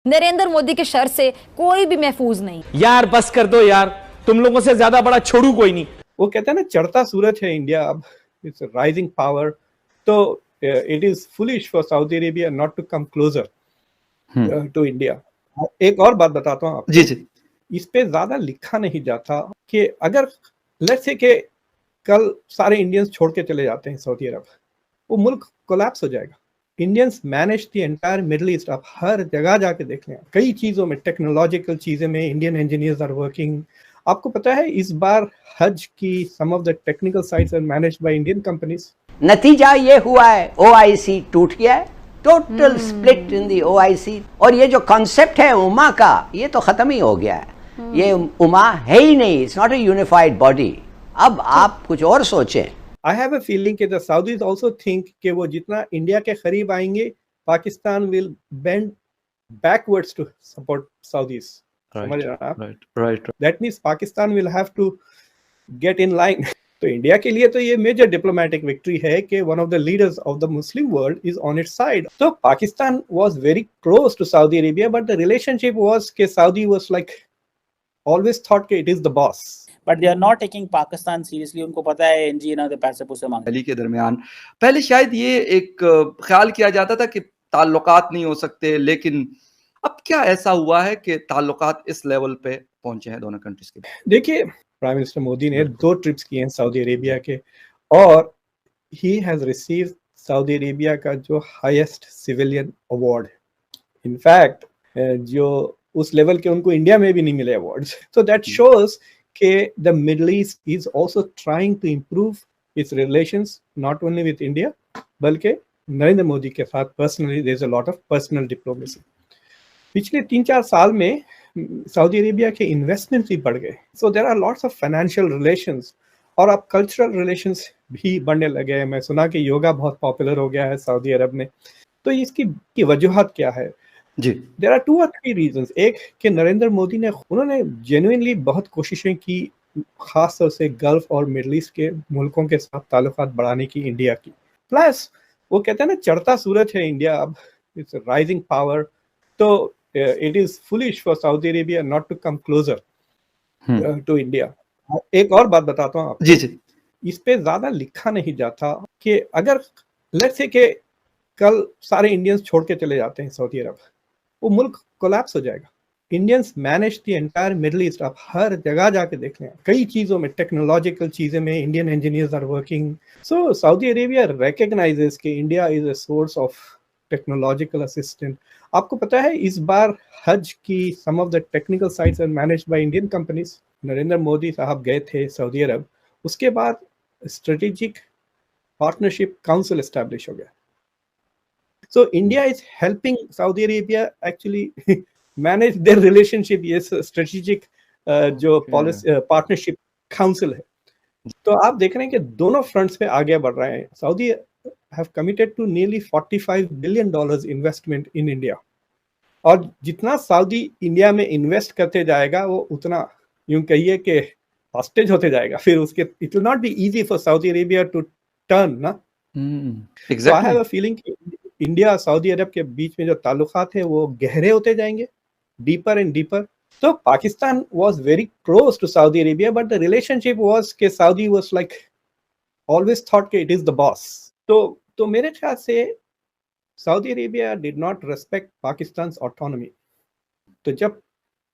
नरेंद्र मोदी के शर से कोई भी महफूज नहीं। यार बस कर दो यार, तुम लोगों से ज्यादा बड़ा छोड़ू कोई नहीं। वो कहते हैं ना, चढ़ता सूरज है इंडिया अब, इट्स राइजिंग पावर। तो it is foolish for Saudi Arabia not to come closer to India. एक और बात बताता हूँ आपको, जी जी, इस पे ज्यादा लिखा नहीं जाता कि अगर लेट्स से कि कल सारे इंडियंस छोड़ के चले जाते हैं सऊदी अरब, वो मुल्क कोलैप्स हो जाएगा। Indians manage the entire middle east. आप हर जगह जाके देख लें, कई चीजों में, टेक्नोलॉजिकल चीजें में इंडियन इंजीनियर्स आर वर्किंग। आपको पता है इस बार हज की sum of the technical sites are managed by Indian companies. नतीजा ये हुआ है ओआईसी टूट गया है, total split in the OIC. और ये जो कॉन्सेप्ट है उमा का, ये तो खत्म ही हो गया है। ये उमा है ही नहीं, it's not a unified body. अब आप कुछ और सोचें। आई हैव अ फीलिंग कि द साउदीज आल्सो थिंक कि वो जितना इंडिया के करीब आएंगे, Pakistan will bend backwards to support Saudis. समझ रहे हैं आप? Right. That means Pakistan will have to get in line. तो इंडिया के लिए तो ये मेजर डिप्लोमेटिक विक्ट्री है कि one of the leaders of the Muslim world is on its side. तो Pakistan was very close to Saudi Arabia, but the relationship was कि Saudi was like always thought कि it is the boss, but they are not taking Pakistan seriously. उनको पता है NG ना पैसे पूसे मांगते अली के दरमियान पहले शायद ये एक ख्याल किया जाता था कि ताल्लुकात नहीं हो सकते, लेकिन अब क्या ऐसा हुआ है कि ताल्लुकात इस लेवल पे पहुंचे हैं दोनों कंट्रीज के? देखिए, प्राइम मिनिस्टर मोदी ने 2 ट्रिप्स किए हैं सऊदी अरेबिया के, और he has received Saudi Arabia का जो हाईएस्ट सिविलियन अवार्ड। इनफैक्ट जो उस लेवल के उनको इंडिया में भी नहीं मिले अवार्ड्स। सो दैट शोज कि the middle east is also trying to improve its relations not only with India, बल्कि नरेंद्र मोदी के साथ personally there is a lot of personal diplomacy. पिछले 3-4 साल में सऊदी अरेबिया के इन्वेस्टमेंट भी बढ़ गए। So there are lots of financial relations, और अब कल्चरल रिलेशंस भी बढ़ने लगे हैं। मैं सुना कि योगा बहुत पॉपुलर हो गया है सऊदी अरब में। तो इसकी की वजूहत क्या है? जी, देयर आर 2 or 3 रीजंस। एक कि नरेंद्र मोदी ने उन्होंने जेन्युइनली बहुत कोशिशें की, खास तौर से गल्फ और मिडिल ईस्ट के मुल्कों के साथ ताल्लुकात बढ़ाने की इंडिया की। प्लस वो कहते हैं ना, चढ़ता सूरज है इंडिया अब, इट्स राइजिंग पावर। तो it is foolish for Saudi Arabia not to come closer to India. एक और बात बताता हूँ आपको, जी जी, इस पे ज्यादा लिखा नहीं जाता कि अगर लेट्स से कि कल सारे इंडियंस छोड़ के चले जाते हैं सऊदी अरब, वो मुल्क कोलैप्स हो जाएगा। Indians manage the entire middle east. आप हर जगह जाके देख लें, कई चीजों में, टेक्नोलॉजिकल चीजें में Indian engineers are working. So Saudi Arabia recognises कि India is a source of technological assistant. आपको पता है इस बार हज की sum of the technical sites are managed by Indian companies. Narendra Modi साहब गए थे सऊदी अरब, उसके बाद स्ट्रेटेजिक पार्टनरशिप काउंसिल एस्टैब्लिश हो गया। So India is helping Saudi Arabia actually manage their relationship. ये स्ट्रेटेजिक जो पॉलिसी पार्टनरशिप काउंसिल है। तो आप देख रहे हैं कि दोनों फ्रंट्स पे आगे बढ़ रहे हैं। Saudi have committed to nearly $45 billion investment in India. और जितना सऊदी इंडिया में इन्वेस्ट करते जाएगा, वो उतना यूं कहिए कि हॉस्टेज होते जाएगा। फिर उसके it will not be easy for Saudi Arabia to turn ना। So I have a feeling कि इंडिया और सऊदी अरब के बीच में जो ताल्लुकात है वो गहरे होते जाएंगे, डीपर एंड डीपर। तो Pakistan was very close to Saudi Arabia, but the relationship was कि Saudi was like always thought कि it is the boss. तो मेरे ख्याल से Saudi Arabia did not respect Pakistan autonomy. तो जब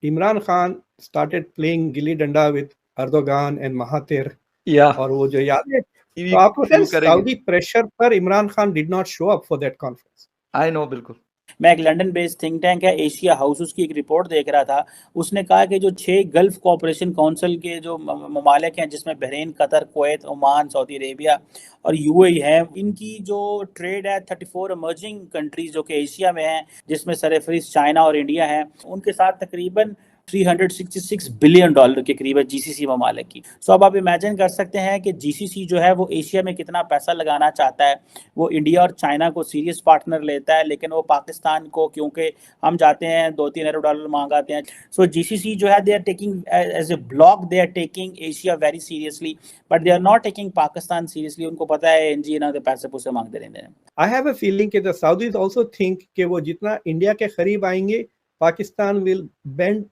Imran Khan started playing gilli danda with Erdogan and Mahathir, और वो जो याद है, तो आपको सऊदी प्रेशर पर Imran Khan did not show up for that conference. I know, बिल्कुल। मैं एक लंदन बेस्ड थिंक टैंक है एशिया हाउस, उसकी एक रिपोर्ट देख रहा था। उसने कहा कि जो 6 गल्फ कोऑपरेशन काउंसिल के जो ममालिक हैं, जिसमें Bahrain, Qatar, Kuwait, Oman, Saudi Arabia और यूएई है, इनकी जो ट्रेड है 34 इमर्जिंग कंट्रीज जो कि एशिया में हैं, जिसमें सरफहरिस्त चाइना और इंडिया है, उनके साथ तकरीबन $366 बिलियन के करीब है जीसीसी ममालिक की। सो अब आप इमेजिन कर सकते हैं कि जीसीसी जो है वो एशिया में कितना पैसा लगाना चाहता है। वो इंडिया और चाइना को सीरियस पार्टनर लेता है, लेकिन वो पाकिस्तान को, क्योंकि हम जाते हैं $2-3 अरब मांगाते हैं। सो जीसीसी जो है, they are taking as a block, they are taking Asia very seriously, but they are not taking Pakistan seriously. उनको पता है एनजी ना पैसे पूसे मांगते रहते हैं। आई हैव अ फीलिंग कि द साउदीज आल्सो थिंक कि वो जितना इंडिया के करीब आएंगे, Pakistan will bend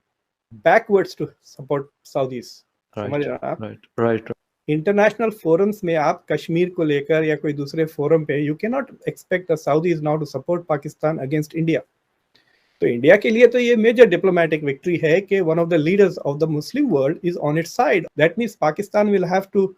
backwards to support Saudis. समझ रहे हैं आप? राइट इंटरनेशनल फोरम्स में आप कश्मीर को लेकर या कोई दूसरे फोरम पे you can not expect the Saudis now to support Pakistan against India. तो इंडिया के लिए तो ये मेजर डिप्लोमेटिक विक्ट्री है कि one of the leaders of the Muslim world is on its side. That means Pakistan will have to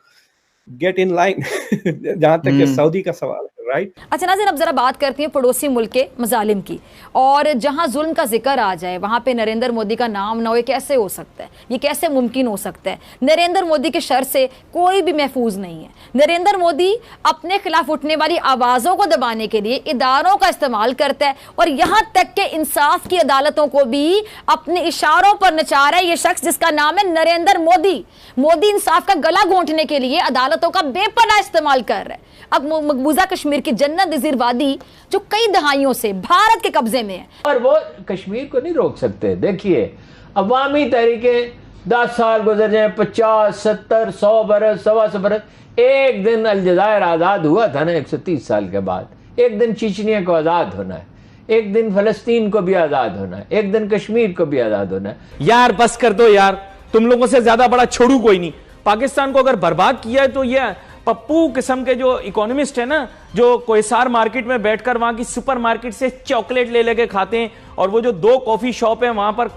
get in line जहां तक कि सऊदी का सवाल है, राइट? अच्छा नाज़रीन, अब जरा बात करती हैं पड़ोसी मुल्क के मजालिम की, और जहां जुल्म का जिक्र आ जाए वहां पे नरेंद्र मोदी का नाम ना हो, ये कैसे हो सकता है? ये कैसे मुमकिन हो सकता है? नरेंद्र मोदी के शर से कोई भी महफूज नहीं है। नरेंद्र मोदी अपने खिलाफ उठने वाली आवाज़ों को दबाने के लिए इदारों का इस्तेमाल करता है, और यहाँ तक के इंसाफ की अदालतों को भी अपने इशारों पर नचा रहा है ये शख्स जिसका नाम है नरेंद्र मोदी। मोदी इंसाफ का गला घोंटने के लिए अदालतों का बेपनाह इस्तेमाल कर रहा है। अब मकबूजा कश्मीर की जन्नत नज़ीर वादी जो कई दहाइयों से भारत के कब्जे में है, और वो कश्मीर को नहीं रोक सकते। देखिए, अवामी तहरीकें 10 साल गुजर जाए, 50, 70, 100 बरस, 125 बरस, एक दिन अलजजायर आज़ाद हुआ था ना 130 साल के बाद, एक दिन चीचनिया को आज़ाद होना है, एक दिन फलस्तीन को भी आज़ाद होना है, एक दिन कश्मीर को भी आज़ाद होना है। यार बस कर दो यार, तुम लोगों से ज्यादा बड़ा छोड़ू कोई नहीं। पाकिस्तान को अगर बर्बाद किया है तो ये पप्पू किस्म के जो इकोनॉमिस्ट है ना, जो कोहिसार मार्केट में बैठकर वहां की सुपर मार्केट से चॉकलेट ले लेके खाते हैं, और वो जो 2 कॉफी शॉप है वहां पर